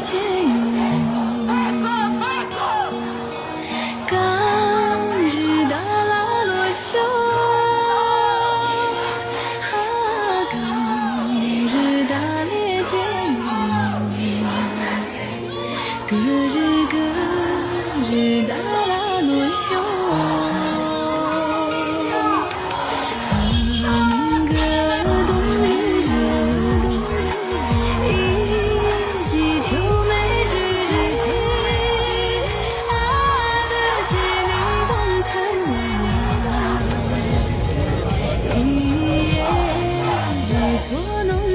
解忧。刚日达拉罗修，刚日达列解忧。隔日达拉罗修。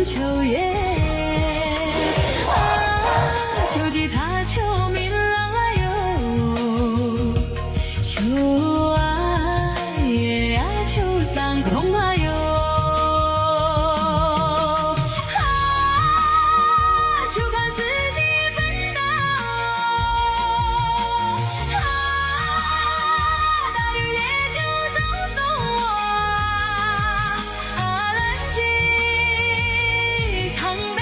秋叶秋吉他秋明朗啊哟，秋啊叶啊秋桑空啊哟，秋看四季纷扰，大雨烈酒匆匆冷静。苍白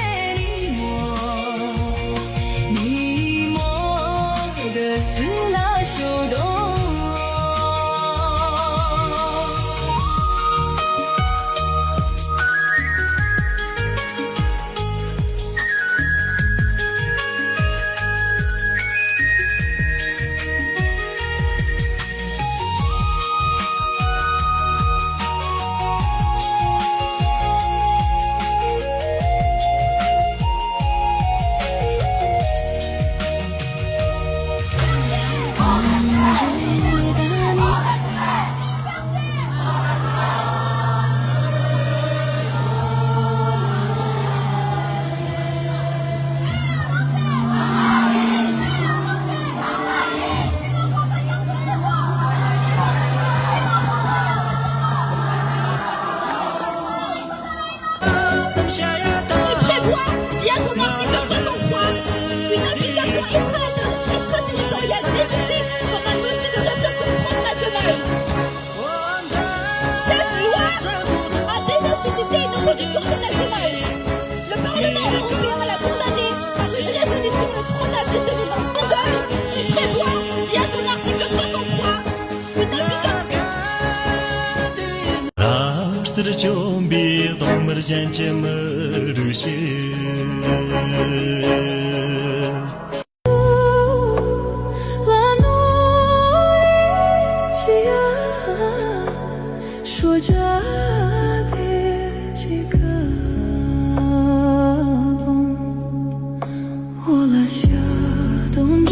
你摸的丝拉手动。Il prévoit, via son article 63, une implication extraterritoriale dénoncée comme un outil de répression transnationale. Cette loi a déjà suscité une opposition internationale. Le Parlement européen l'a condamnée par une résolution le 30 avril 2020. Angola, il prévoit, via son article 63, une implication. 좀 비동물 잔재머르시说着别几个梦，我拉下冬。